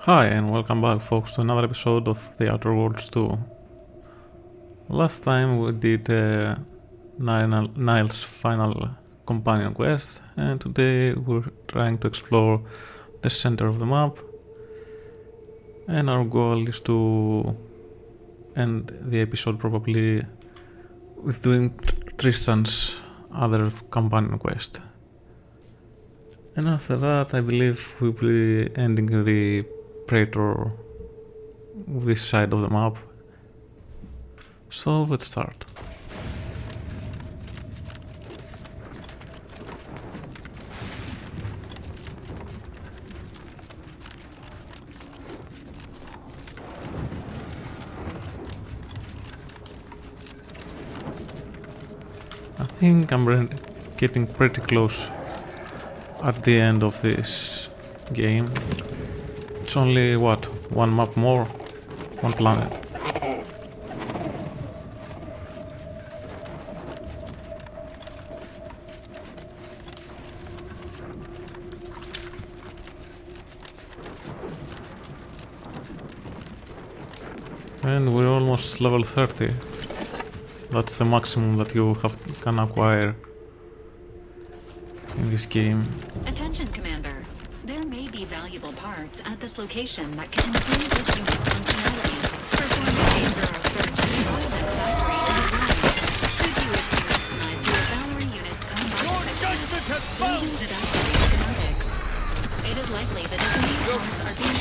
Hi and welcome back folks to another episode of The Outer Worlds 2. Last time we did Niall's final companion quest, and today we're trying to explore the center of the map, and our goal is to end the episode probably with doing Tristan's other companion quest. And after that I believe we'll be ending the Praetor this side of the map. So let's start. I think I'm getting pretty close at the end of this game. It's only what, one map more, one planet. And we're almost level 30. That's the maximum that you can acquire in this game. Attention, Commander. There may be valuable parts at this location that can improve this unit's functionality. Perform a thorough search of the equipment factory and advise. Should you wish to maximize your Valerie unit's combat effectiveness, we need to upgrade schematics. It is likely that as many parts are being...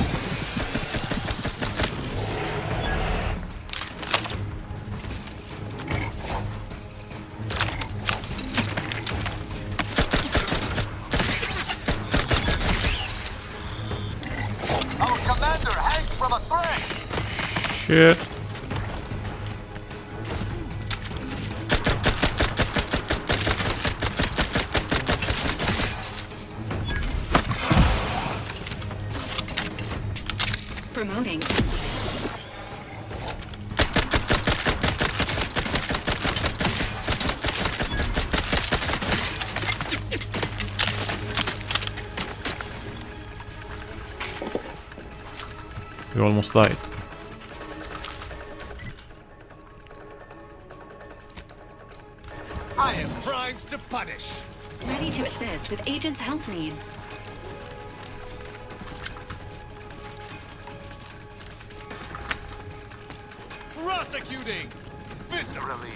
Shit. Promoting. You almost died. I am primed to punish. Ready to assist with agent's health needs. Prosecuting viscerally.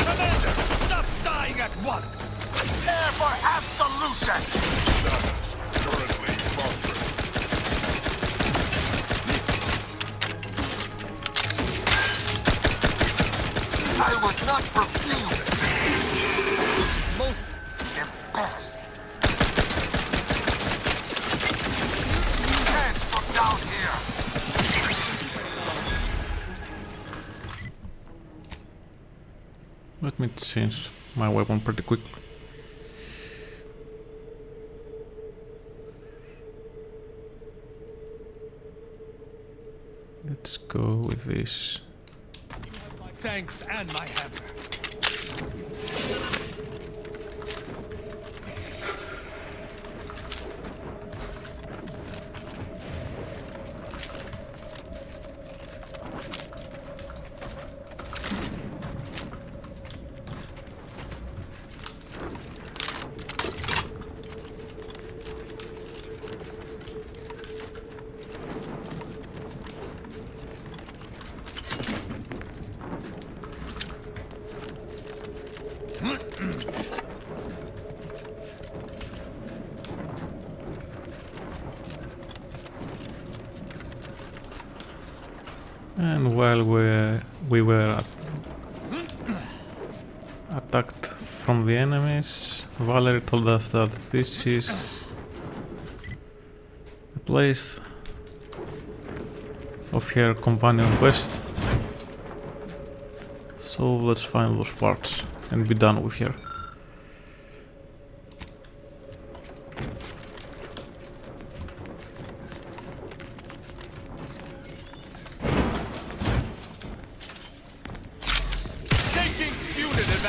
Commander, stop dying at once. Prepare for absolution. Status currently monitored. I was not refused. Most embarrassing. Can't look down here. Let me change my weapon pretty quickly. Let's go with this. My thanks and my hammer. And while we were attacked from the enemies, Valerie told us that this is the place of her companion quest. So let's find those parts and be done with her.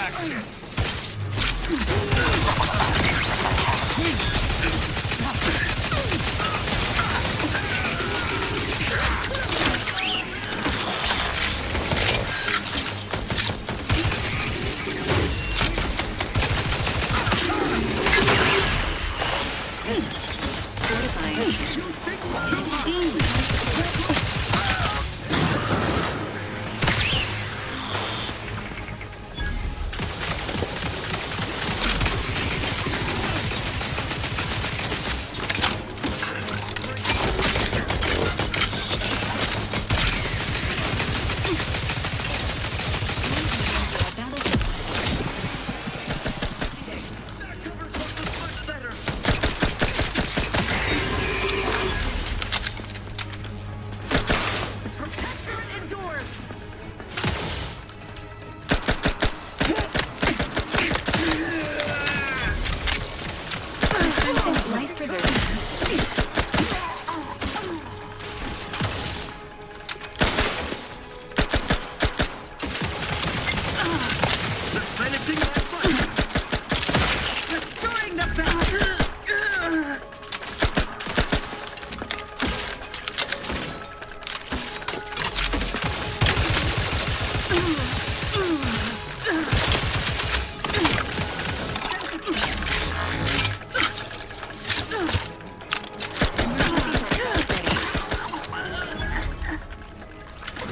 action!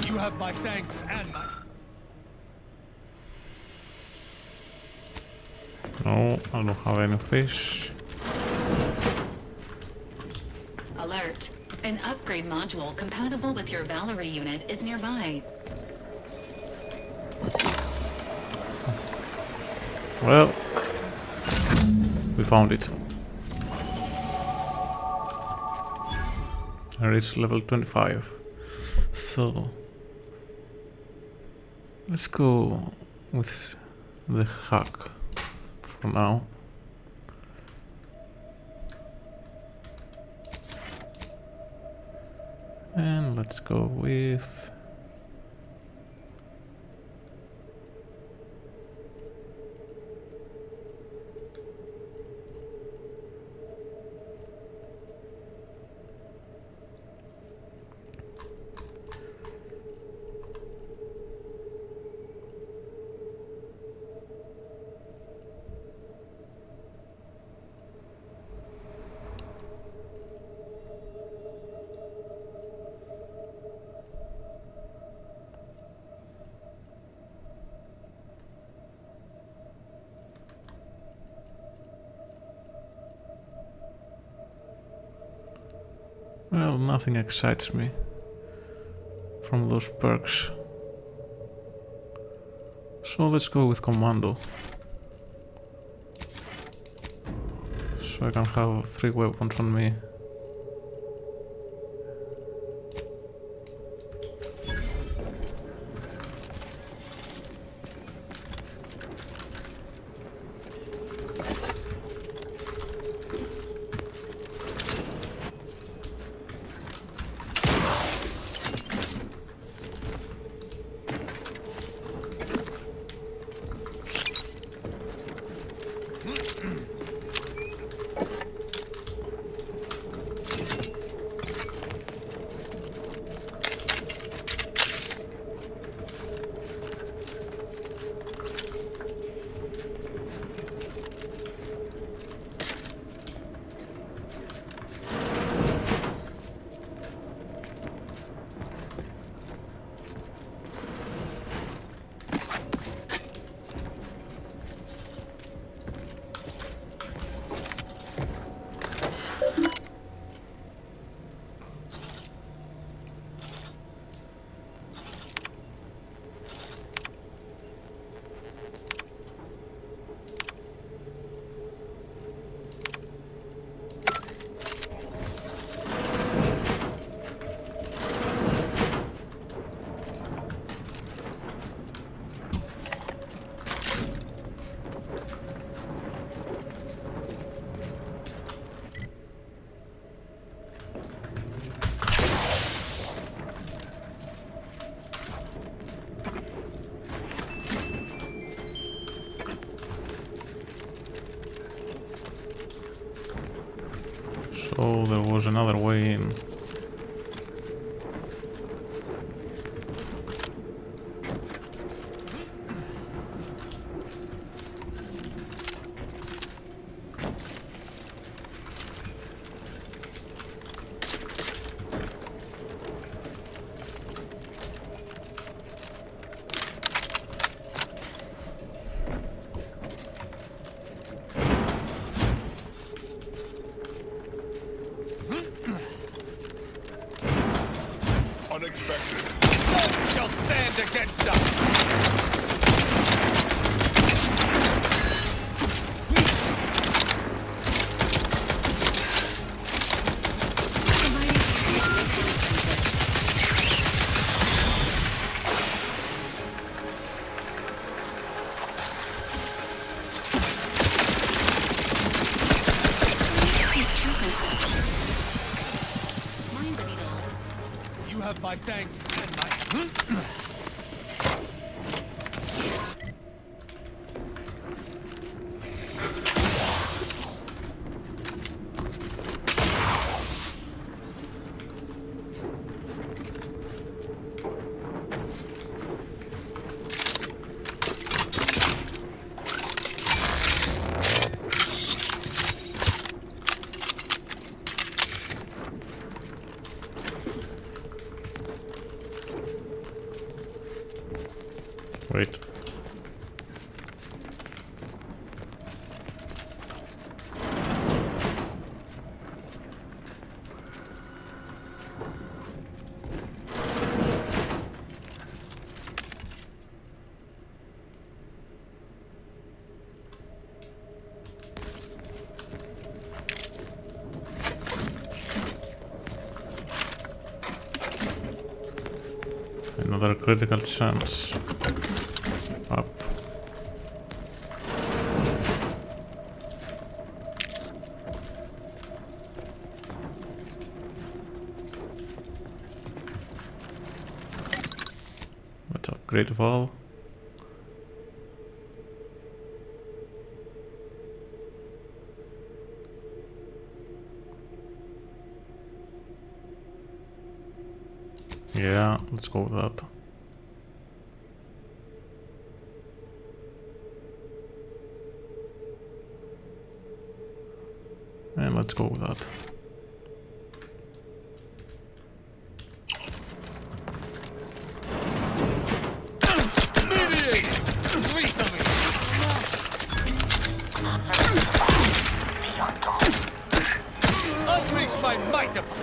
You have my thanks and my... No, I don't have any fish. Alert. An upgrade module compatible with your Valerie unit is nearby. Well, we found it. I reached level 25. So let's go with the hack for now. And let's go with well, nothing excites me from those perks. So let's go with commando. So I can have 3 weapons on me. was another way in. Unexpected. None shall stand against us! Seek treatment. Mind the needles. You have my thanks and my... Wait. Another critical chance. Up. Let's upgrade Val. Yeah, let's go with that. And let's go with that. Mediate! Lethally! Unleash my might upon...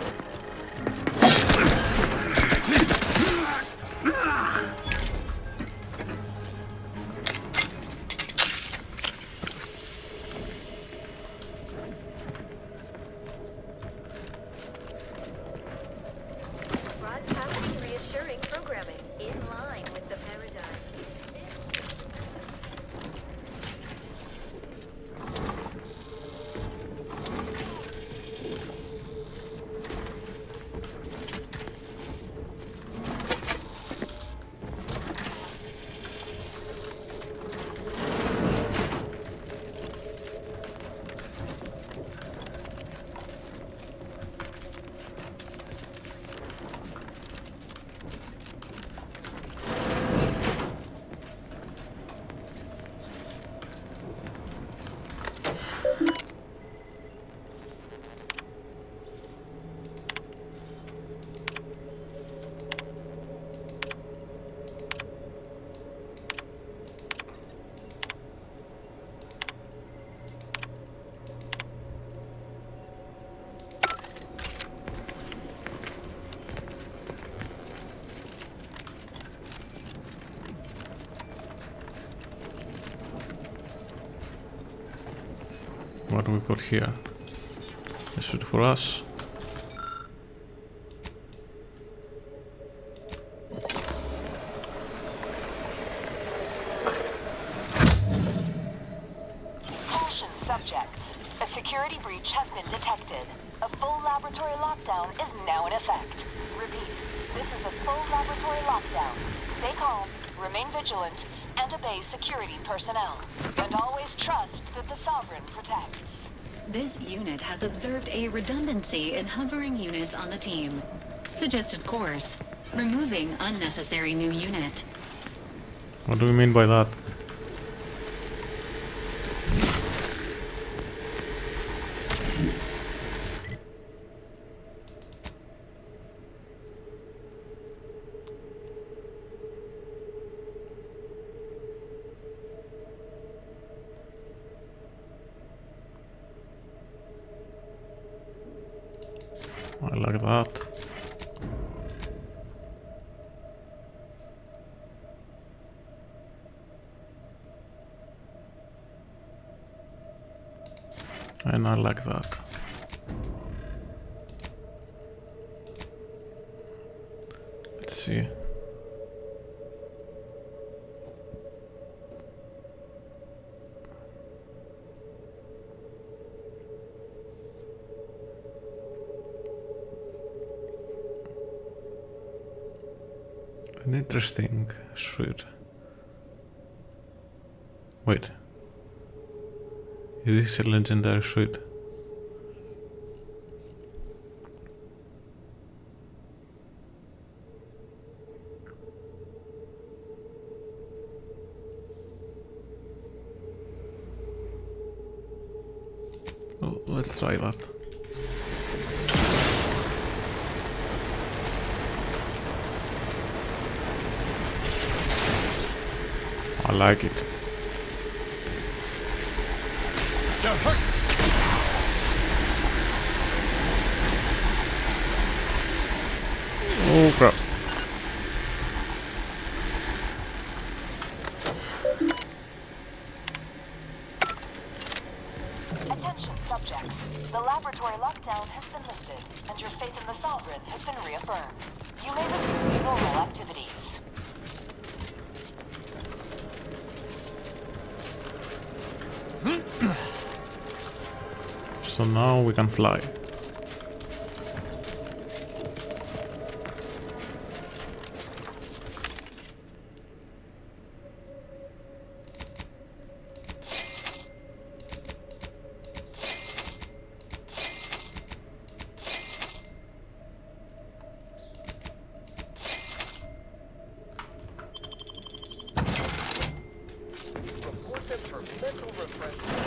Broadcasting reassuring programming in line with the paradigm. What do we got here? This should for us. Caution subjects. A security breach has been detected. A full laboratory lockdown is now in effect. Repeat, this is a full laboratory lockdown. Stay calm, remain vigilant, and obey security personnel. And always trust that the Sovereign protects. This unit has observed a redundancy in hovering units on the team. Suggested course: removing unnecessary new unit. What do you mean by that? I like that. And I like that. Let's see. An interesting suit. Wait. Is this a legendary suit? Oh, let's try that. I like it. You're hurt. Oh crap. Attention subjects. The laboratory lockdown has been lifted, and your faith in the Sovereign has been reaffirmed. You may resume normal activities. So now we can fly. Report them for mental refreshment.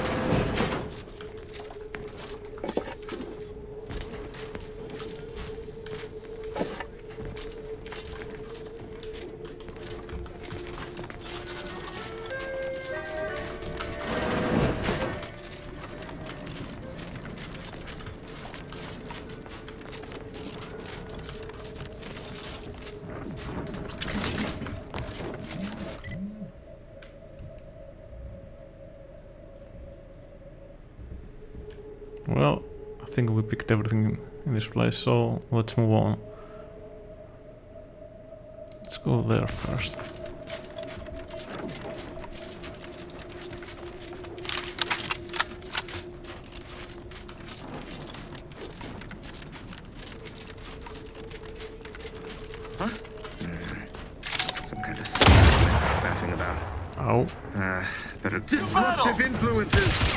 Well, I think we picked everything in this place, so let's move on. Let's go there first. Some kind of faffing about. Ow. Better disruptive influences.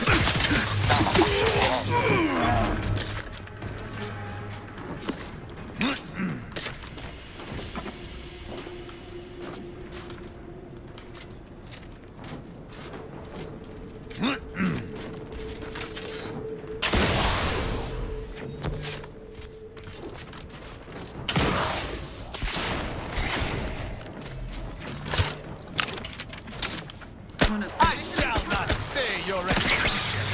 I shall not stay your execution.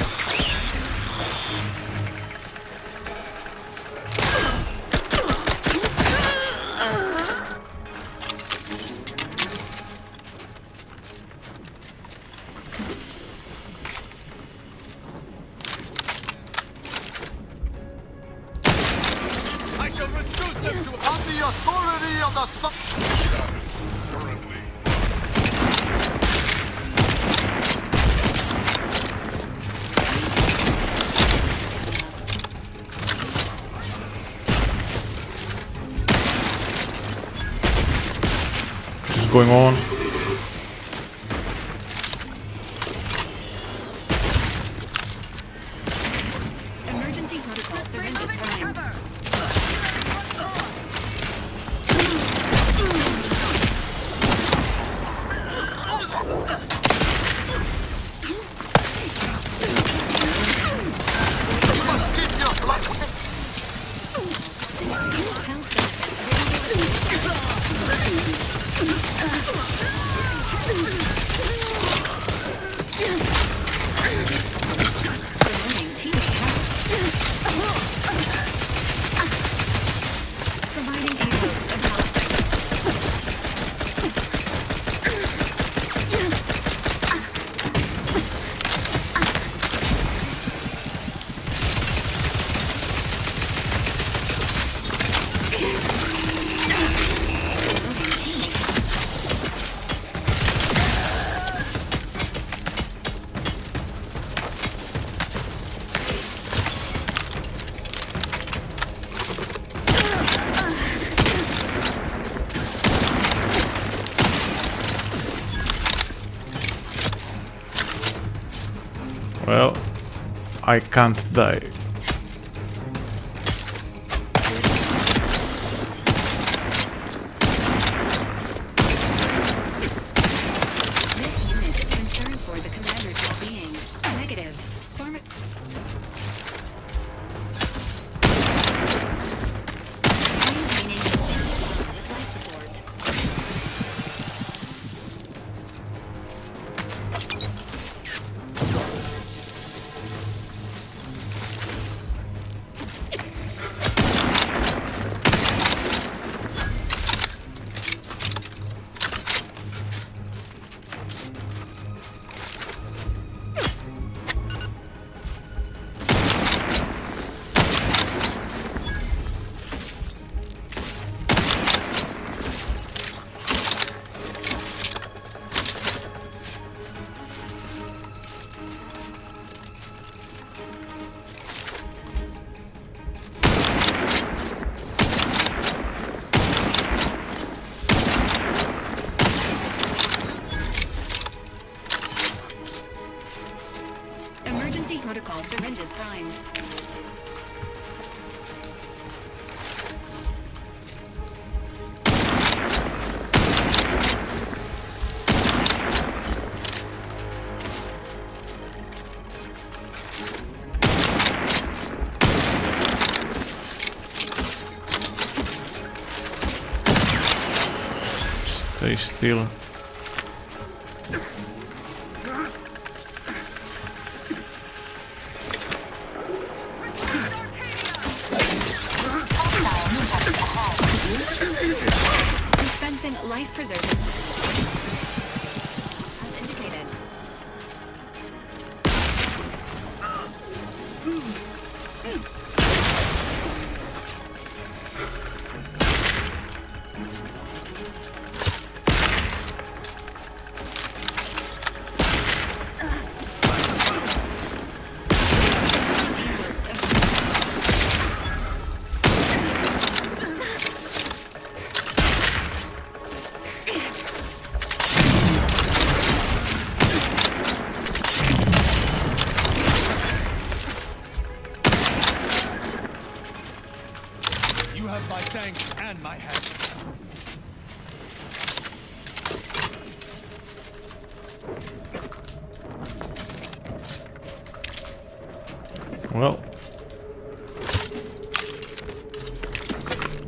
I shall reduce them to on the authority of the What's going on? Well, I can't die. This unit is concerned for the commander's well-being. Negative. Maintaining a stable level of life support. Emergency protocol syringes primed. Stay still. Dispensing life-preserving. As indicated. Burst of You have my thanks and my hat. Well,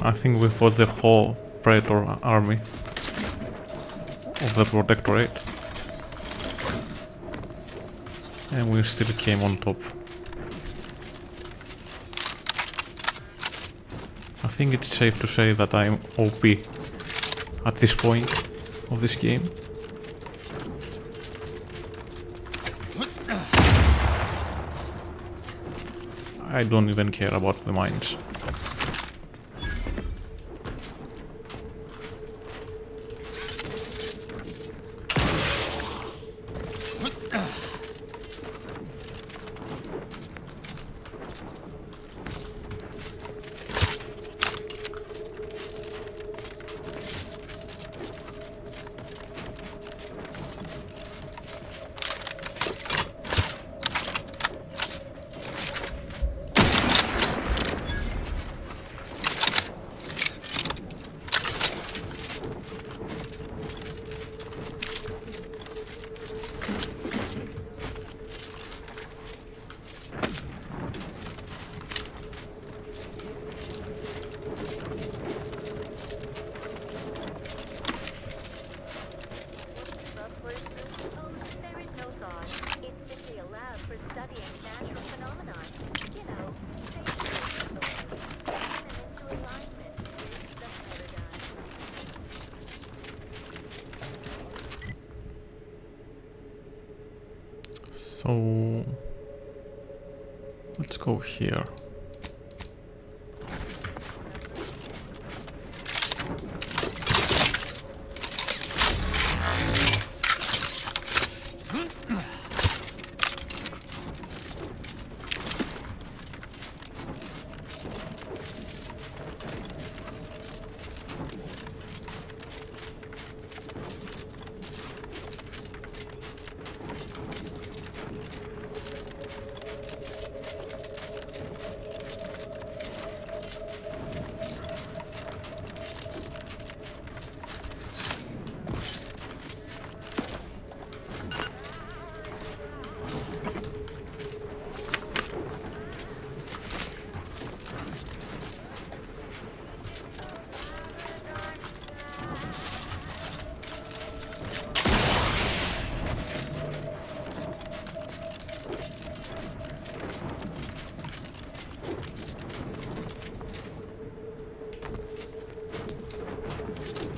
I think we fought the whole Predator army of the Protectorate, and we still came on top. I think it's safe to say that I'm OP at this point of this game. I don't even care about the mines. There is no thought. It's simply a lab for studying natural phenomena. You know, space bring them into alignment with the paradigm. So let's go here.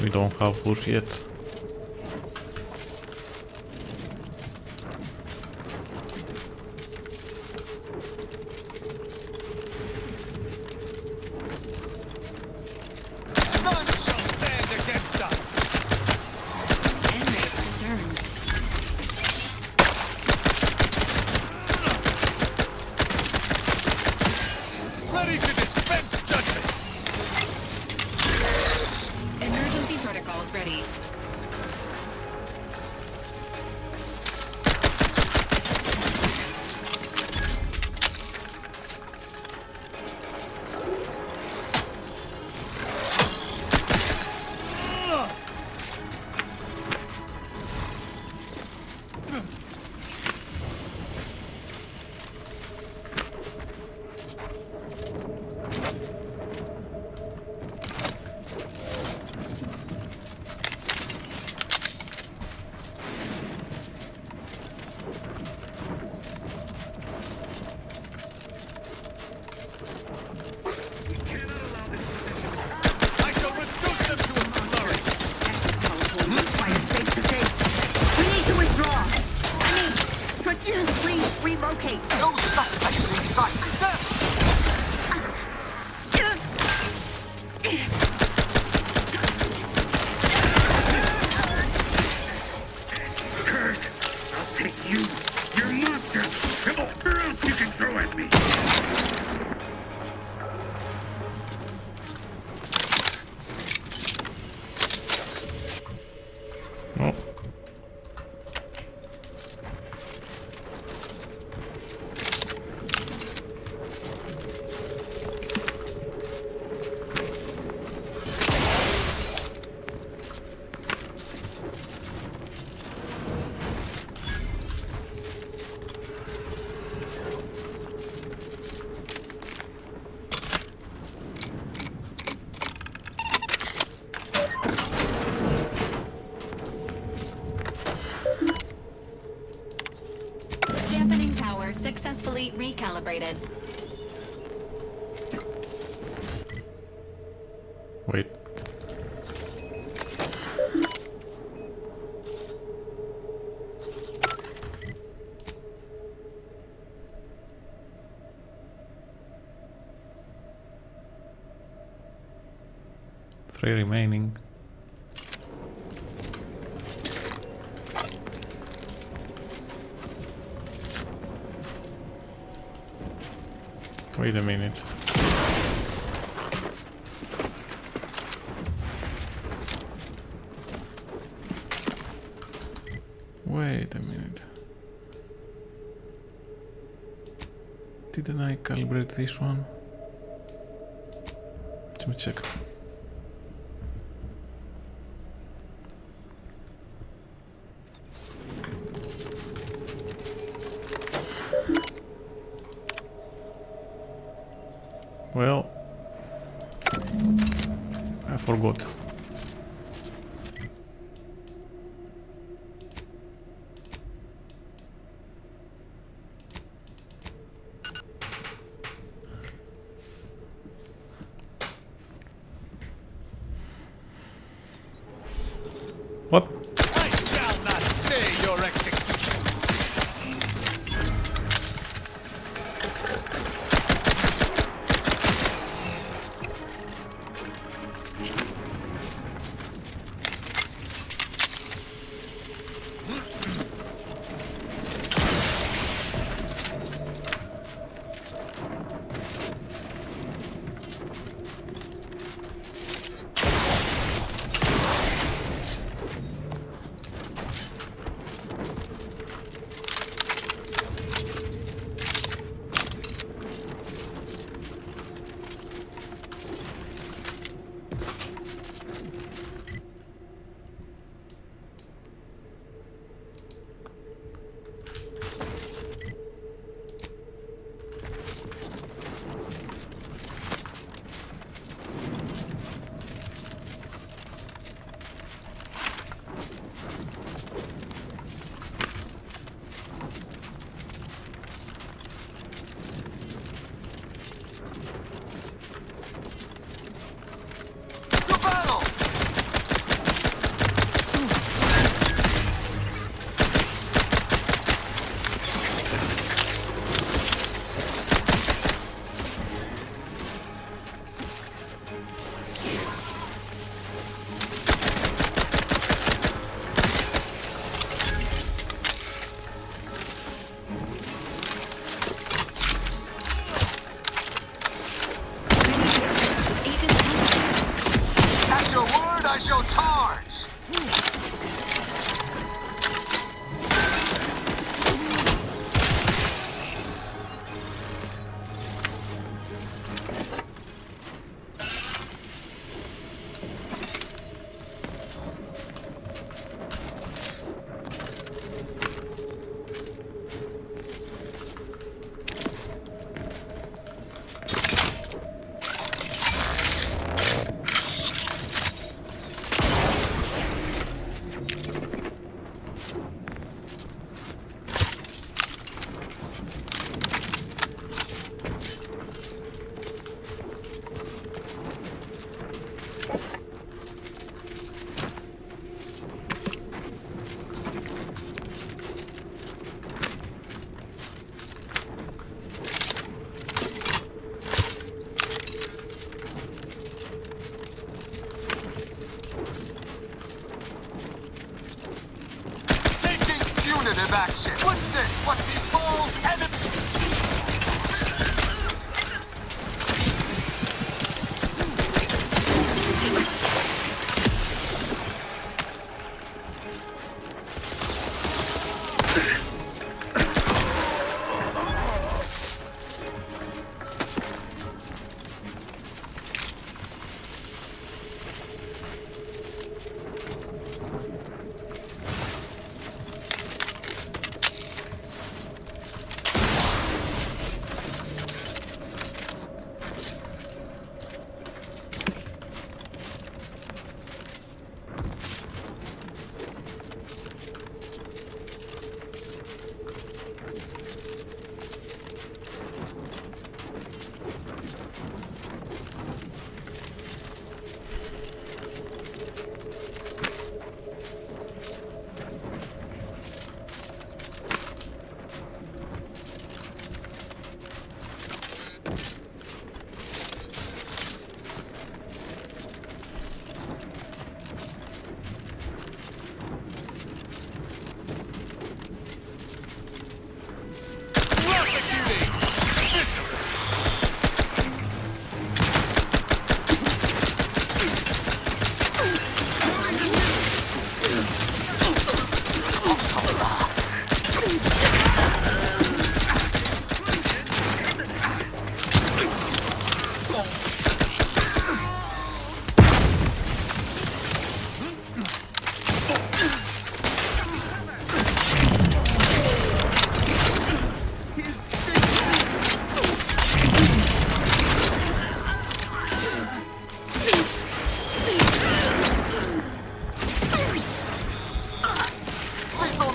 We don't have those yet. None shall stand against us! Enrys discerned. Ready to dispense judgment! Emergency protocols ready. I shall reduce them to a slurry! We need to withdraw. I mean, Tristan, please relocate. No suspects in sight! Death! Kurt, I'll take you, your monster, and whatever else you can throw at me. No. Dampening tower successfully recalibrated. Wait. Three remaining. Wait a minute. Wait a minute. Didn't I calibrate this one? Let me check. Well, I forgot. What? I shall not stay your execution! Definitive action. What's this? What people?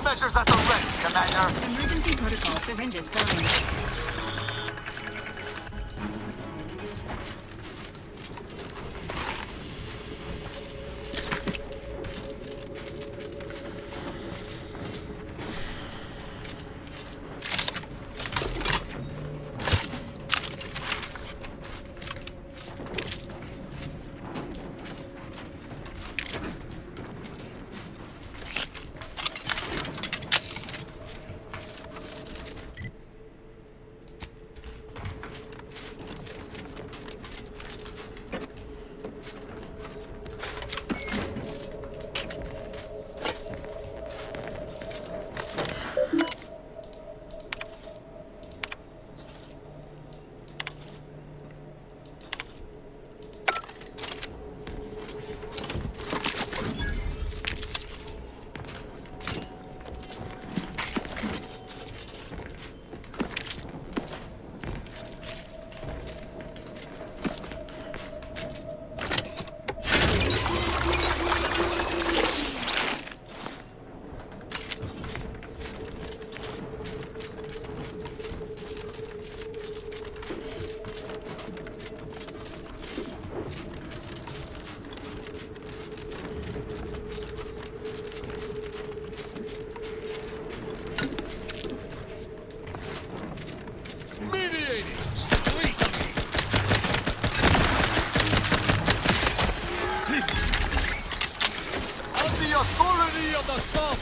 Measures at the ready, Commander. Emergency protocol syringes flowing. Authority of the Sun!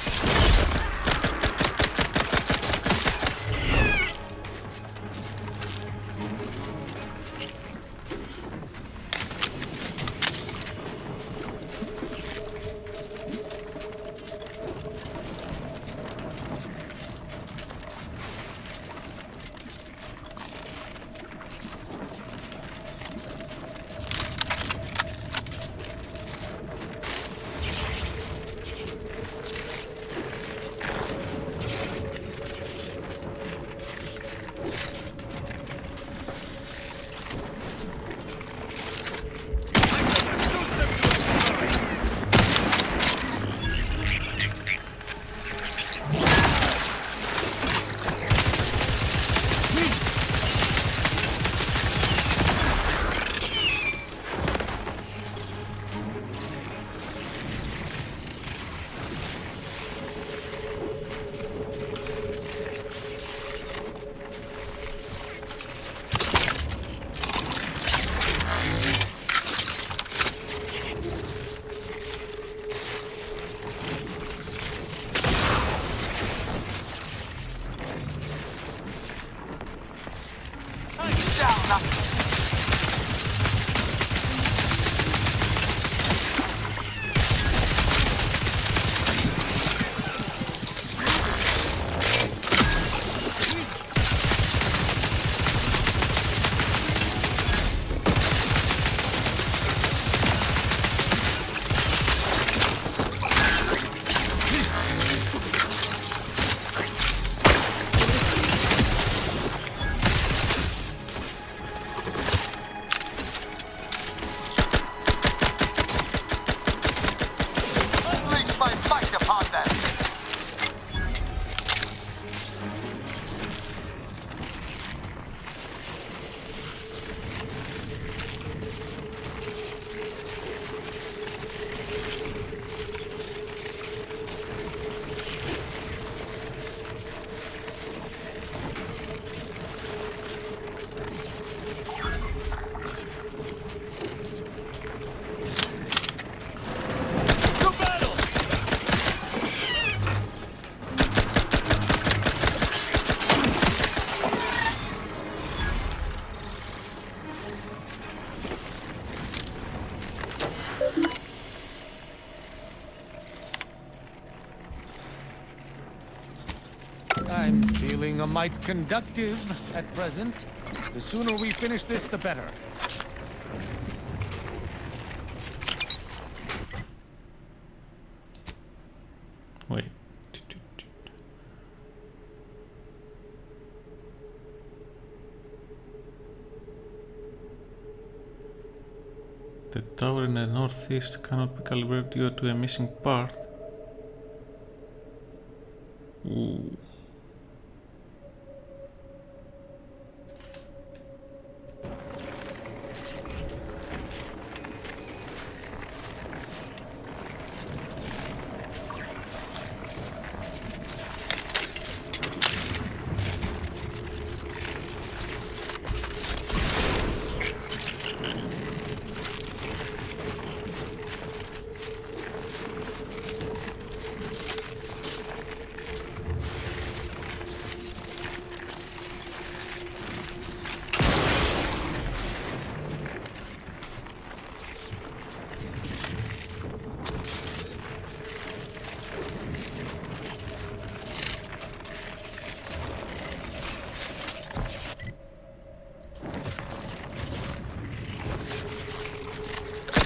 I'm feeling a mite conductive at present. The sooner we finish this, the better. Wait. The tower in the northeast cannot be calibrated due to a missing part. Ooh.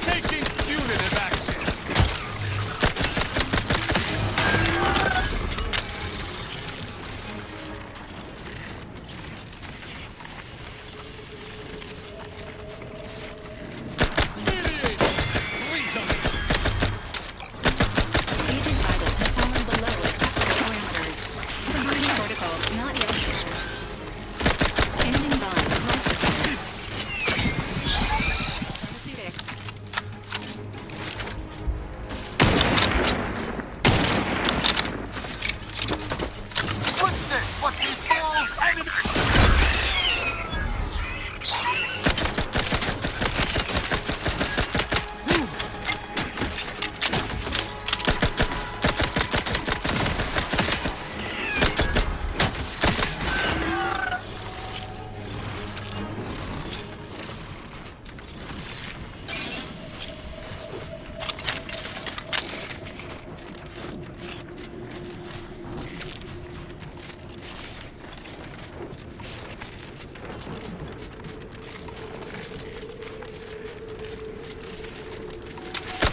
Taking punitive action. Idiot! Please on it. Agent vitals have fallen below acceptable parameters. Providing protocols not yet triggered. Standing by. Close. Pharmaceutics. What's this? What these fools enemy?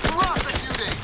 Prosecuting!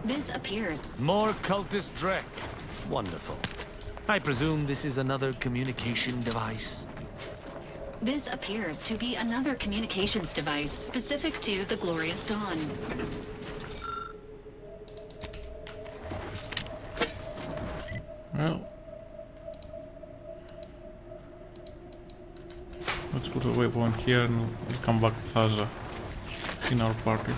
This appears. More cultist dreck. Wonderful. I presume this is another communication device? This appears to be another communications device specific to the Glorious Dawn. Well, let's put a waypoint here and we'll come back with Aza in our party.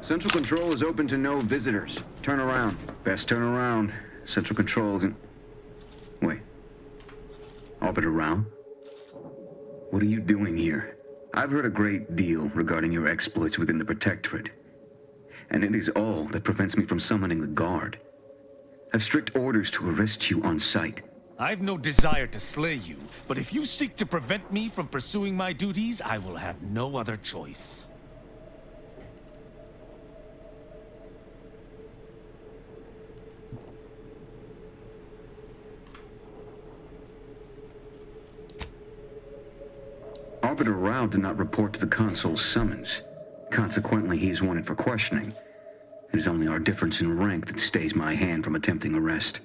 Central Control is open to no visitors. Turn around. Best turn around. Central Control isn't... Wait. Orbit around? What are you doing here? I've heard a great deal regarding your exploits within the Protectorate. And it is all that prevents me from summoning the Guard. I've strict orders to arrest you on sight. I've no desire to slay you, but if you seek to prevent me from pursuing my duties, I will have no other choice. Arbiter Rao did not report to the Consul's summons. Consequently, he is wanted for questioning. It is only our difference in rank that stays my hand from attempting arrest.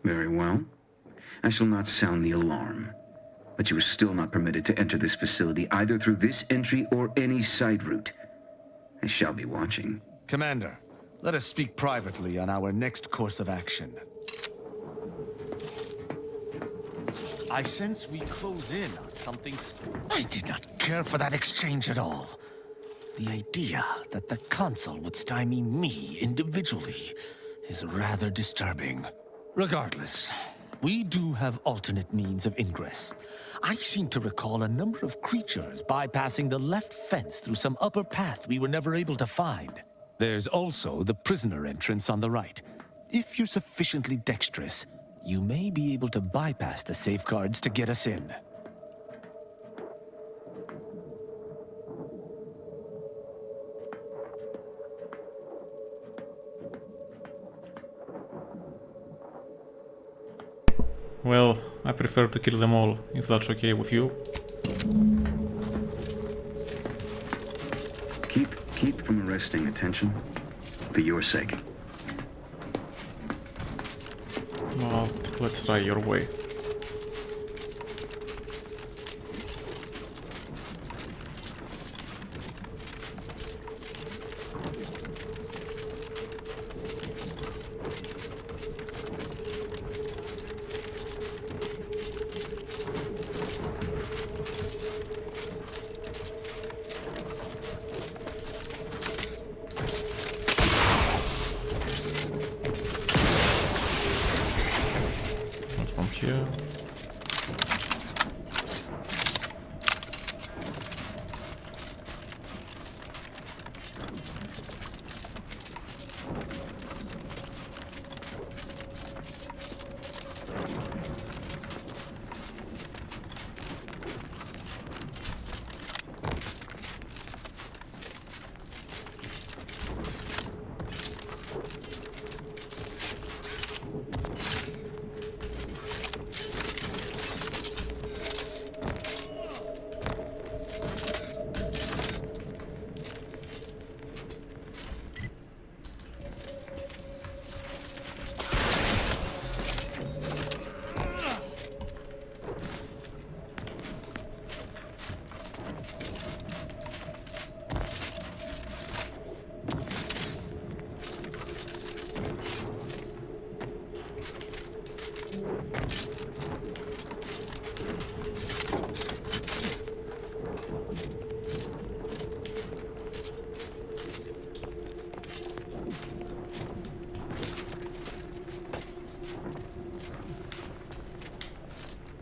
Very well. I shall not sound the alarm. But you are still not permitted to enter this facility either through this entry or any side route. I shall be watching. Commander, let us speak privately on our next course of action. I sense we close in on something... I did not care for that exchange at all. The idea that the Consul would stymie me individually is rather disturbing. Regardless, we do have alternate means of ingress. I seem to recall a number of creatures bypassing the left fence through some upper path we were never able to find. There's also the prisoner entrance on the right. If you're sufficiently dexterous, you may be able to bypass the safeguards to get us in. Well, I prefer to kill them all, if that's okay with you. Keep from arresting attention, for your sake. Well, let's try your way. Here.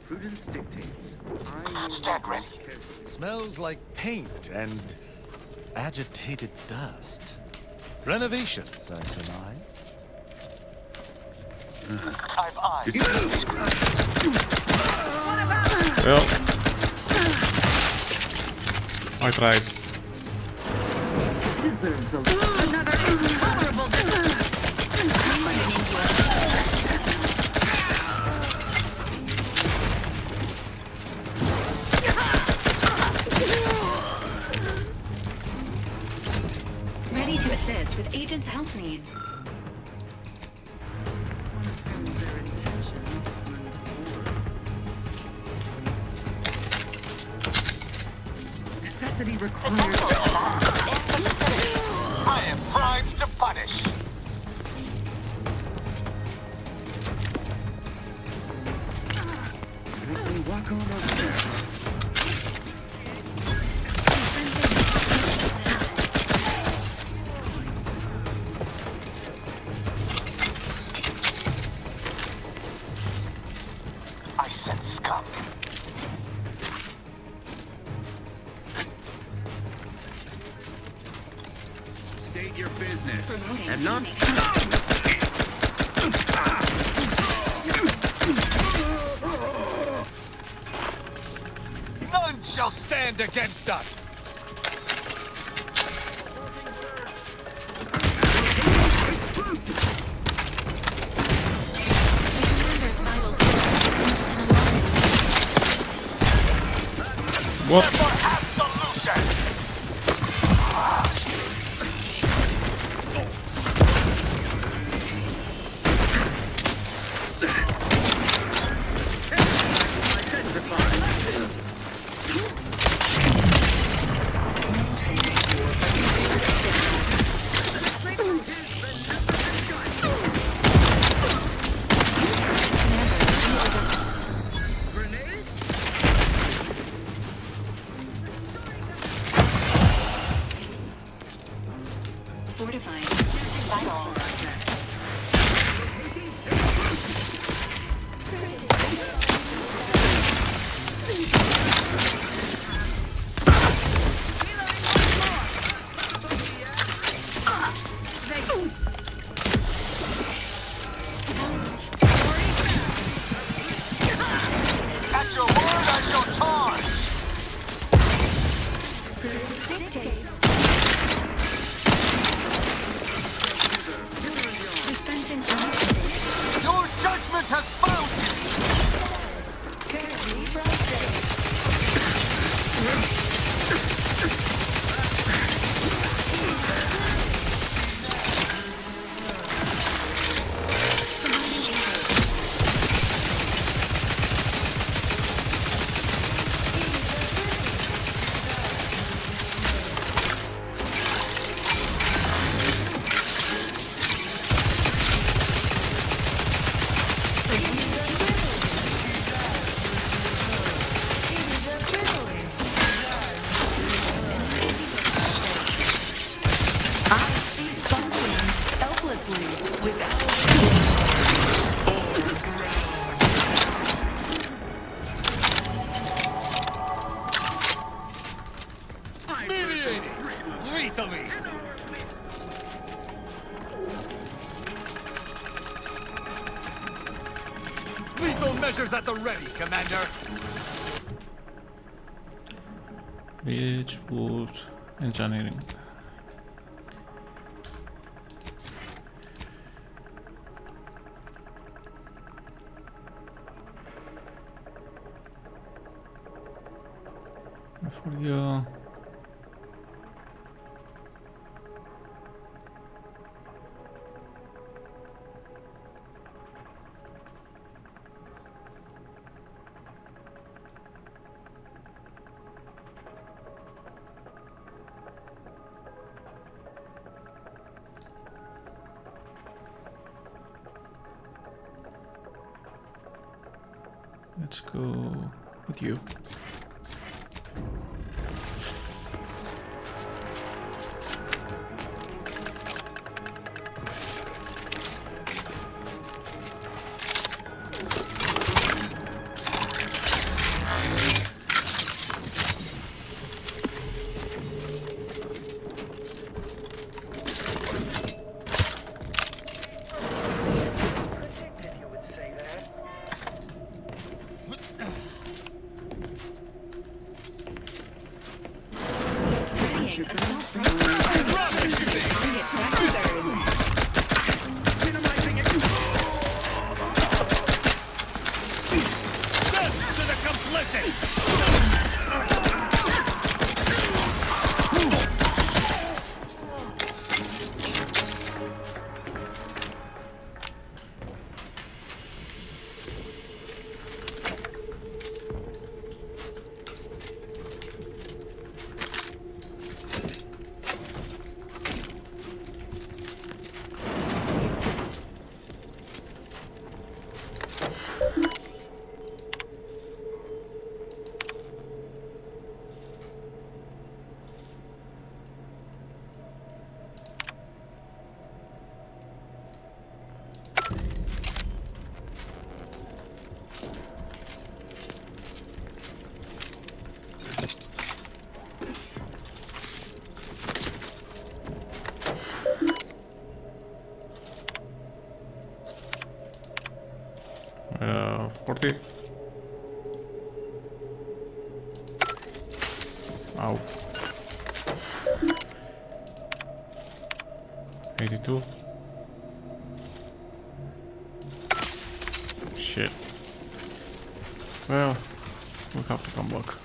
Prudence dictates. Stand ready. Smells like paint and agitated dust. Renovations, I surmise. I've eyes. Well, I tried. Deserves another intolerable Ready to assist with agent's health needs. necessity requires. I am primed to punish. State your business. Promoting And not None shall stand against us! Commander's vital system reached an alarming What? For absolution! fortifying. Vitals. At your word, I shall charge! Dispensing oxygen. Your judgment has found you! Mediating! Lethally! Lethal measures at the ready, Commander! Beachwood Engineering. For you. Let's go with you. 40. Ow. 82. Shit. Well, we'll have to come back.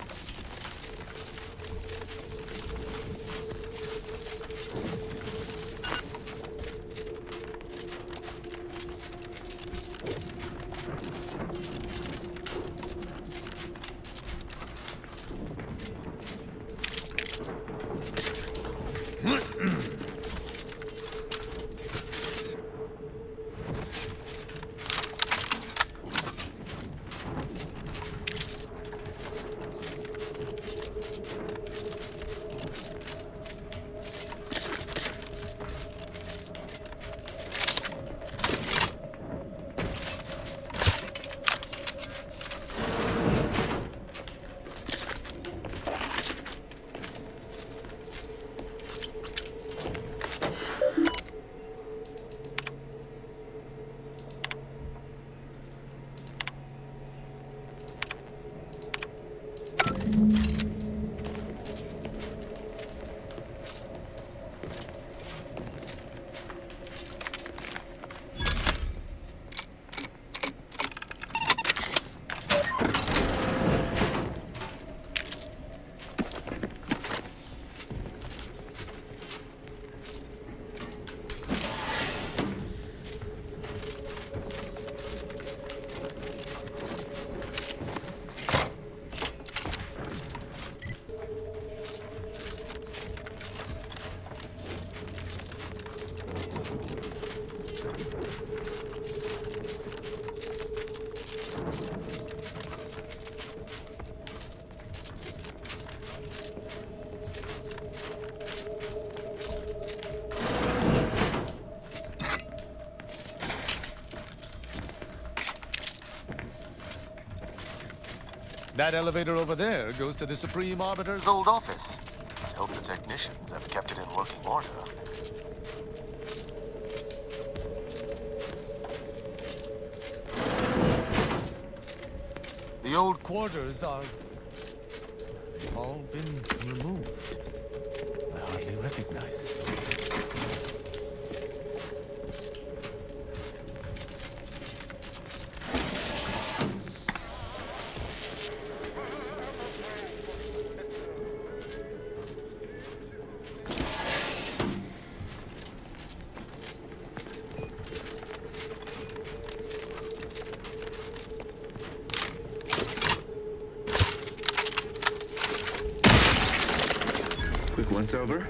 That elevator over there goes to the Supreme Arbiter's old office. I hope the technicians have kept it in working order. The old quarters are... they've all been removed. I hardly recognize this place. Quick once over.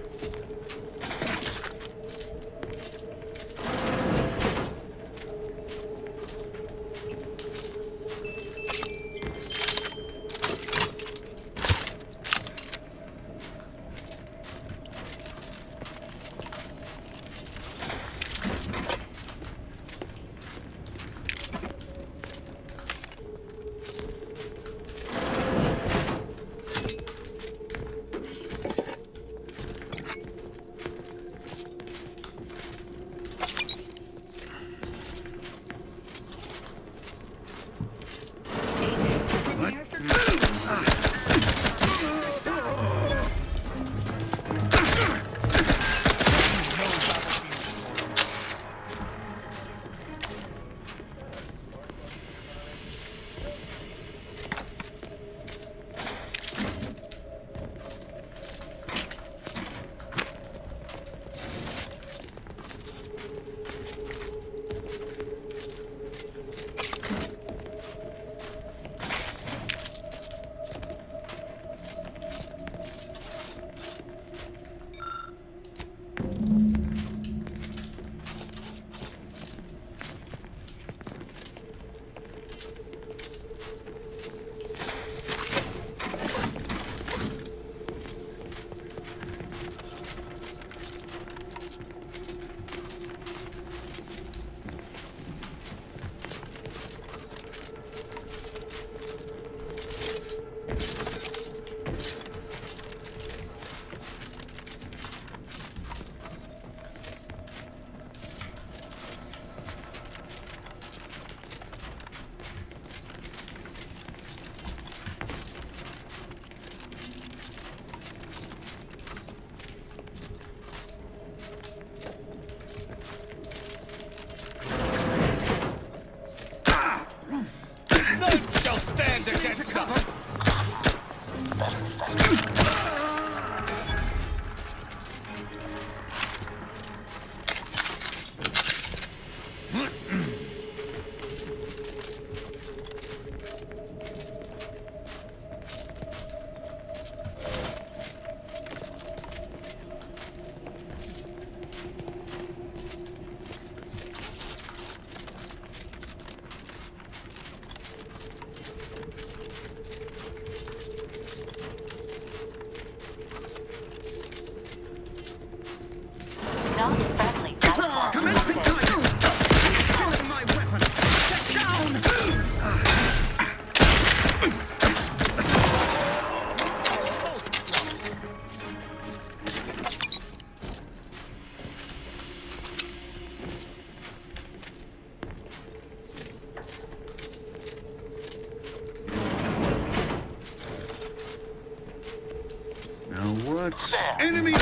Enemy!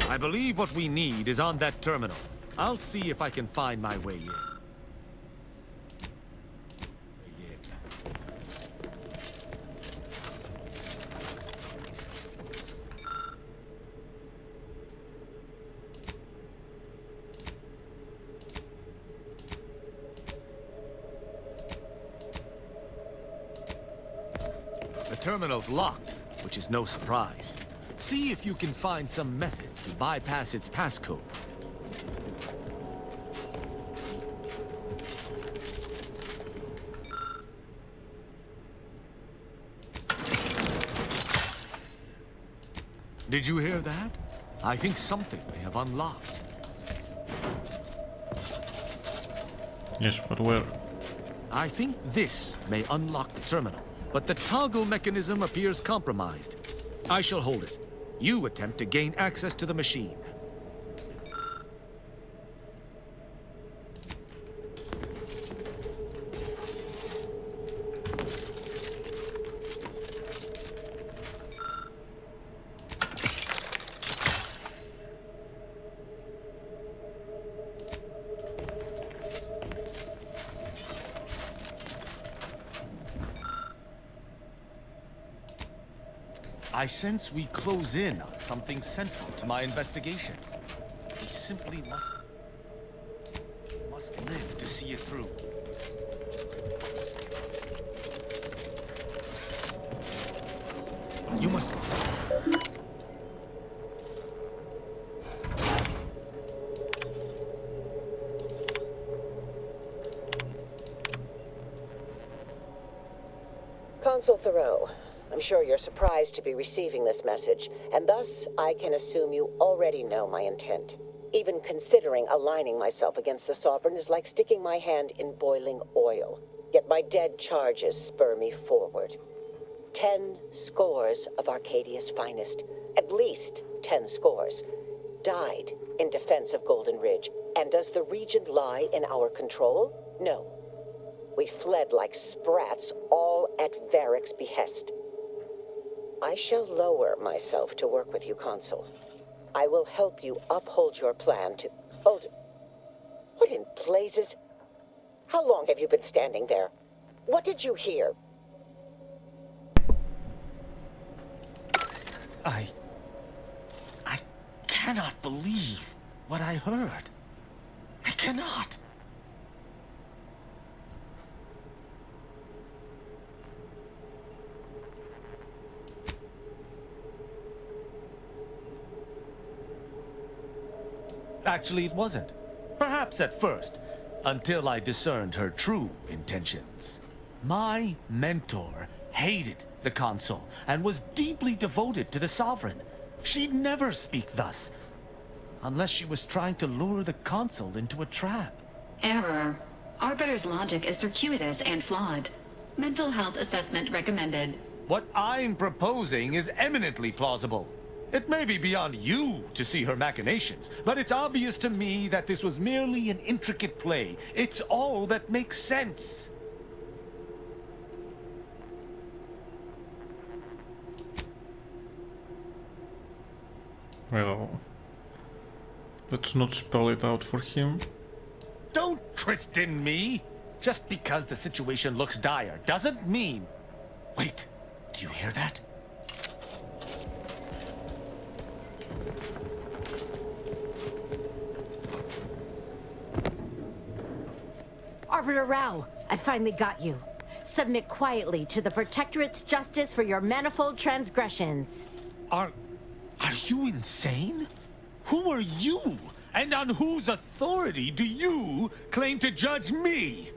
I believe what we need is on that terminal. I'll see if I can find my way in. The terminal's locked, which is no surprise. See if you can find some method to bypass its passcode. Did you hear that? I think something may have unlocked. Yes, but where? I think this may unlock the terminal, but the toggle mechanism appears compromised. I shall hold it. You attempt to gain access to the machine. I sense we close in on something central to my investigation. We simply must live to see it through. You must... Consul Thoreau, I'm sure you're surprised to be receiving this message, and thus I can assume you already know my intent. Even considering aligning myself against the Sovereign is like sticking my hand in boiling oil. Yet my dead charges spur me forward. 10 scores of Arcadia's finest, at least 10 scores, died in defense of Golden Ridge. And does the region lie in our control? No. We fled like sprats, all at Varric's behest. I shall lower myself to work with you, Consul. I will help you uphold your plan to... Hold... What in blazes? How long have you been standing there? What did you hear? I cannot believe what I heard. I cannot. Actually, it wasn't. Perhaps at first, until I discerned her true intentions. My mentor hated the Consul and was deeply devoted to the Sovereign. She'd never speak thus, unless she was trying to lure the Consul into a trap. Error. Arbiter's logic is circuitous and flawed. Mental health assessment recommended. What I'm proposing is eminently plausible. It may be beyond you to see her machinations, but it's obvious to me that this was merely an intricate play. It's all that makes sense. Well, let's not spell it out for him. Don't Tristan me! Just because the situation looks dire doesn't mean... Wait, do you hear that? Arbiter Rao, I finally got you. Submit quietly to the Protectorate's justice for your manifold transgressions. Are you insane? Who are you? And on whose authority do you claim to judge me?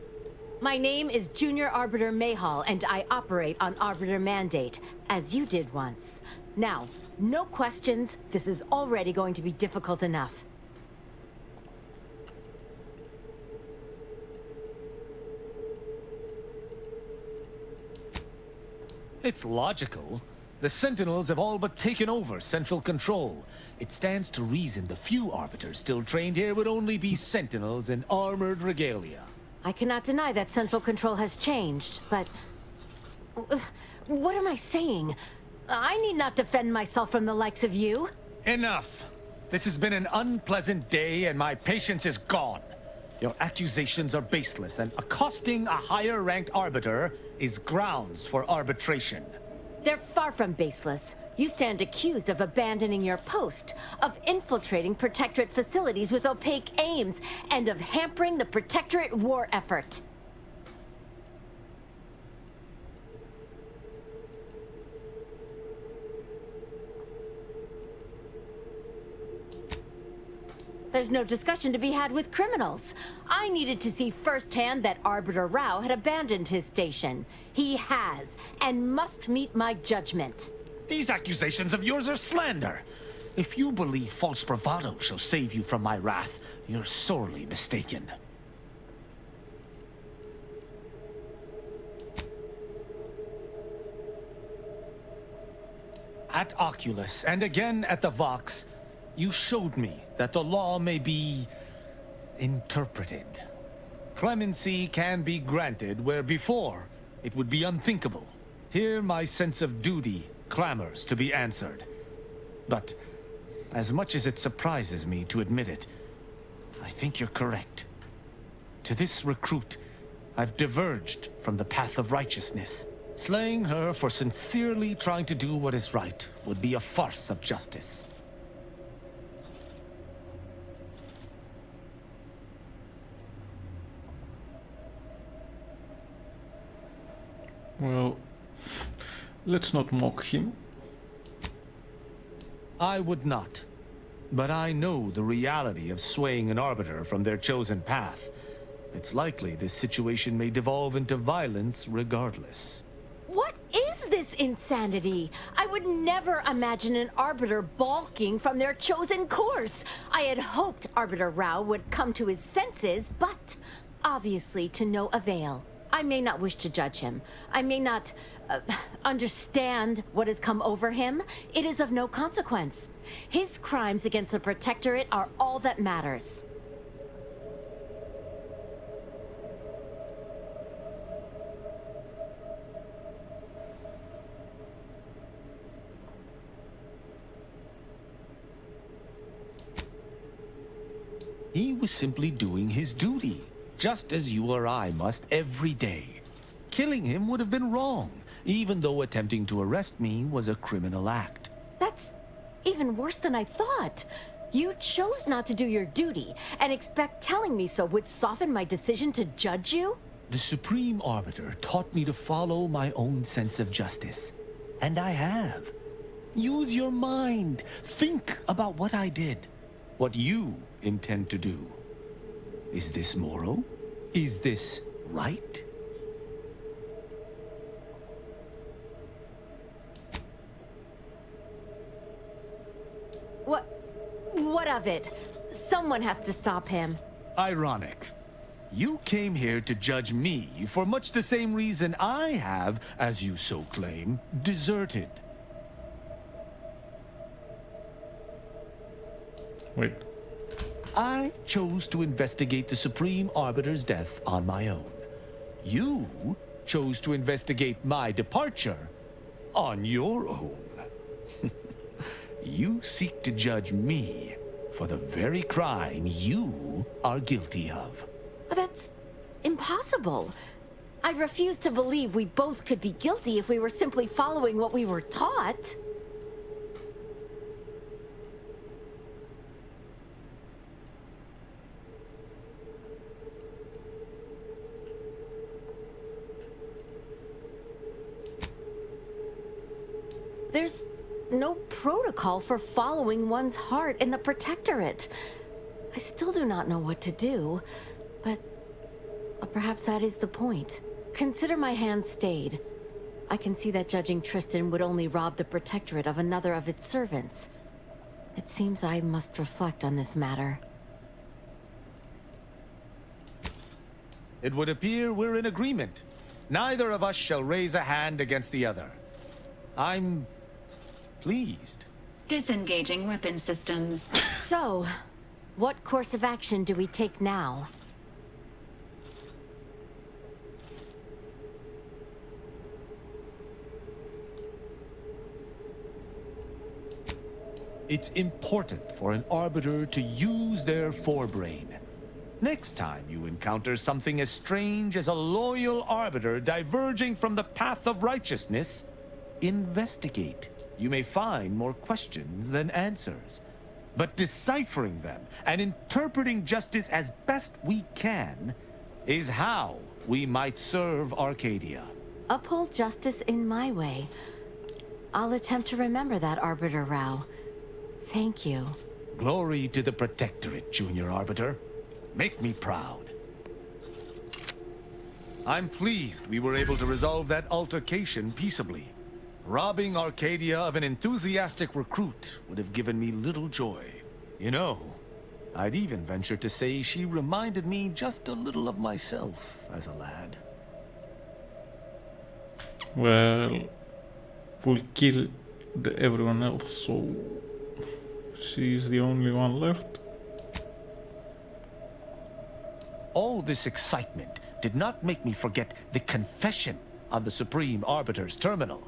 My name is Junior Arbiter Mayhall, and I operate on Arbiter Mandate, as you did once. Now, no questions. This is already going to be difficult enough. It's logical. The Sentinels have all but taken over central control. It stands to reason the few Arbiters still trained here would only be Sentinels in armored regalia. I cannot deny that central control has changed, but... What am I saying? I need not defend myself from the likes of you. Enough! This has been an unpleasant day and my patience is gone. Your accusations are baseless and accosting a higher-ranked Arbiter is grounds for arbitration. They're far from baseless. You stand accused of abandoning your post, of infiltrating Protectorate facilities with opaque aims, and of hampering the Protectorate war effort. There's no discussion to be had with criminals. I needed to see firsthand that Arbiter Rao had abandoned his station. He has, and must meet my judgment. These accusations of yours are slander. If you believe false bravado shall save you from my wrath, you're sorely mistaken. At Oculus, and again at the Vox, you showed me that the law may be interpreted. Clemency can be granted where before it would be unthinkable. Here my sense of duty clamors to be answered. But as much as it surprises me to admit it, I think you're correct. To this recruit, I've diverged from the path of righteousness. Slaying her for sincerely trying to do what is right would be a farce of justice. Well, let's not mock him. I would not. But I know the reality of swaying an Arbiter from their chosen path. It's likely this situation may devolve into violence regardless. What is this insanity? I would never imagine an Arbiter balking from their chosen course. I had hoped Arbiter Rao would come to his senses, but obviously to no avail. I may not wish to judge him. I may not understand what has come over him. It is of no consequence. His crimes against the Protectorate are all that matters. He was simply doing his duty, just as you or I must every day. Killing him would have been wrong, even though attempting to arrest me was a criminal act. That's even worse than I thought. You chose not to do your duty, and expect telling me so would soften my decision to judge you? The Supreme Arbiter taught me to follow my own sense of justice. And I have. Use your mind. Think about what I did. What you intend to do. Is this moral? Is this right? What of it? Someone has to stop him. Ironic. You came here to judge me for much the same reason I have, as you so claim, deserted. Wait. I chose to investigate the Supreme Arbiter's death on my own. You chose to investigate my departure on your own. You seek to judge me for the very crime you are guilty of. That's impossible. I refuse to believe we both could be guilty if we were simply following what we were taught. There's no protocol for following one's heart in the Protectorate. I still do not know what to do, but perhaps that is the point. Consider my hand stayed. I can see that judging Tristan would only rob the Protectorate of another of its servants. It seems I must reflect on this matter. It would appear we're in agreement. Neither of us shall raise a hand against the other. I'm pleased. Disengaging weapon systems. So, what course of action do we take now? It's important for an Arbiter to use their forebrain. Next time you encounter something as strange as a loyal Arbiter diverging from the path of righteousness, investigate. You may find more questions than answers. But deciphering them and interpreting justice as best we can is how we might serve Arcadia. Uphold justice in my way. I'll attempt to remember that, Arbiter Rao. Thank you. Glory to the Protectorate, Junior Arbiter. Make me proud. I'm pleased we were able to resolve that altercation peaceably. Robbing Arcadia of an enthusiastic recruit would have given me little joy. You know, I'd even venture to say she reminded me just a little of myself as a lad. Well, we'll kill everyone else, so she's the only one left. All this excitement did not make me forget the confession on the Supreme Arbiter's terminal.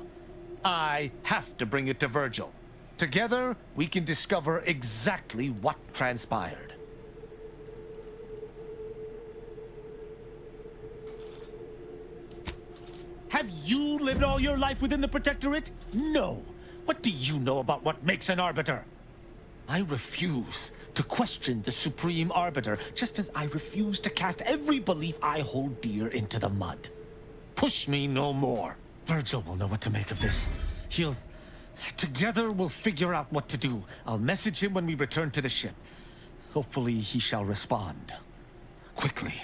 I have to bring it to Virgil. Together, we can discover exactly what transpired. Have you lived all your life within the Protectorate? No. What do you know about what makes an Arbiter? I refuse to question the Supreme Arbiter, just as I refuse to cast every belief I hold dear into the mud. Push me no more. Virgil will know what to make of this. Together we'll figure out what to do. I'll message him when we return to the ship. Hopefully he shall respond. Quickly.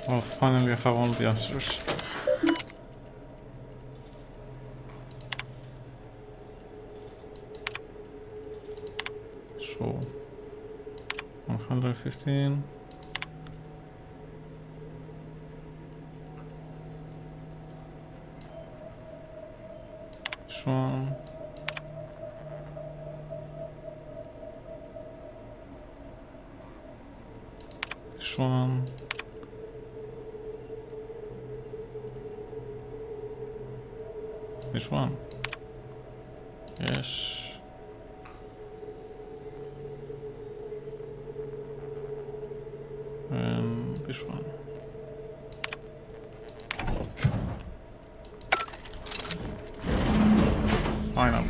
Well, finally I have all the answers. So, 115. This one. This one. This one. Yes. And this one. Finally.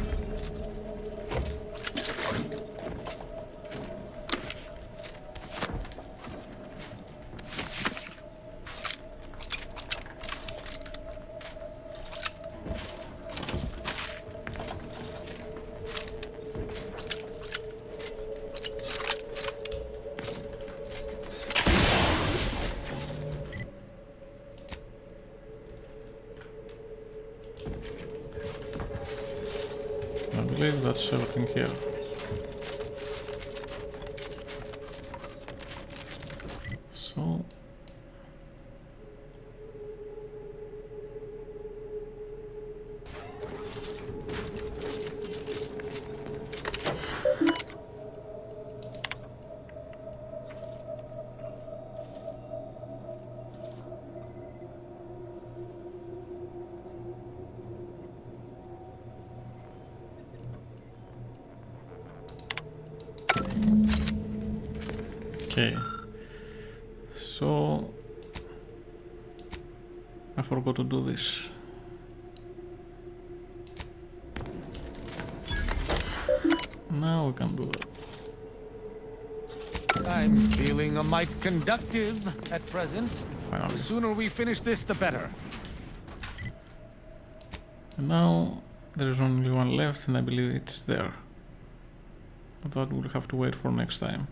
I believe that's everything here. So Okay. So I forgot to do this. Now we can do that. I'm feeling a mite conductive at present. Finally. The sooner we finish this, the better. And now there's only one left, and I believe it's there. But that we'll have to wait for next time.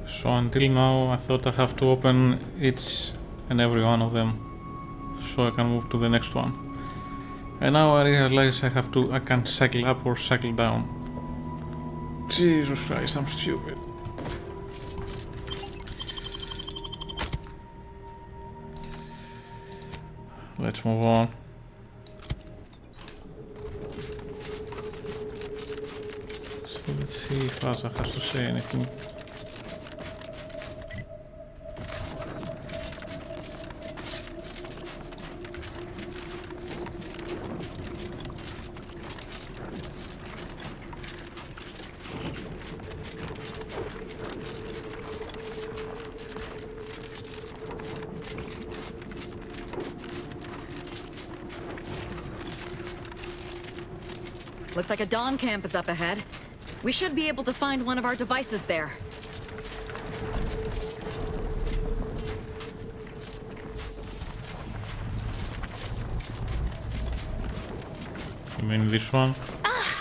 So until now I thought I have to open each and every one of them so I can move to the next one. And now I realize I can cycle up or cycle down. Jesus Christ, I'm stupid. Let's move on. So let's see if Asa has to say anything. Looks like a Dawn camp is up ahead. We should be able to find one of our devices there. You mean this one?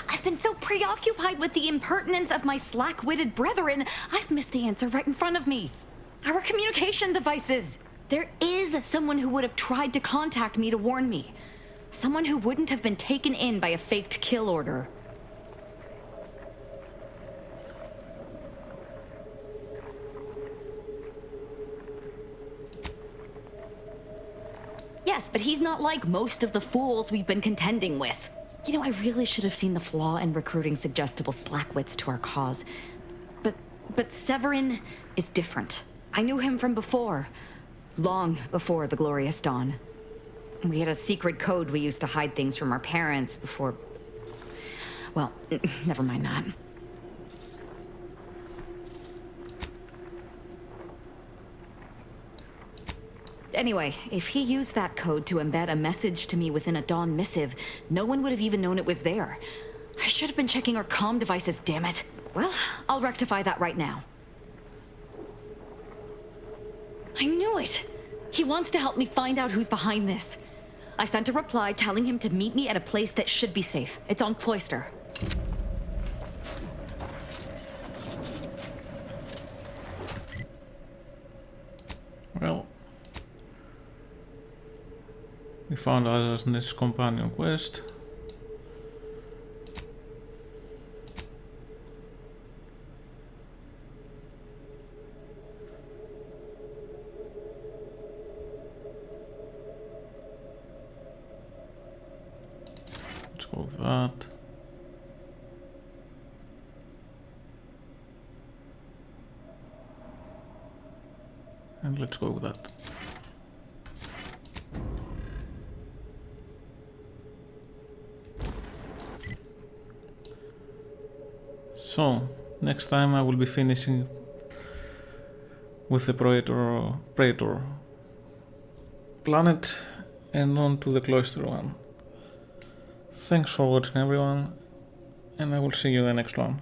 I've been so preoccupied with the impertinence of my slack-witted brethren, I've missed the answer right in front of me. Our communication devices. There is someone who would have tried to contact me to warn me. Someone who wouldn't have been taken in by a faked kill order. Yes, but he's not like most of the fools we've been contending with. You know, I really should have seen the flaw in recruiting suggestible slackwits to our cause. But Severin is different. I knew him from before. Long before the Glorious Dawn. We had a secret code we used to hide things from our parents before... Well, never mind that. Anyway, if he used that code to embed a message to me within a Dawn missive, no one would have even known it was there. I should have been checking our comm devices, damn it. Well, I'll rectify that right now. I knew it! He wants to help me find out who's behind this. I sent a reply telling him to meet me at a place that should be safe. It's on Cloister. Well, we found Asa's next companion quest. Let's go with that. And let's go with that. So, next time I will be finishing with the Praetor planet and on to the Cloister one. Thanks for watching everyone, and I will see you in the next one.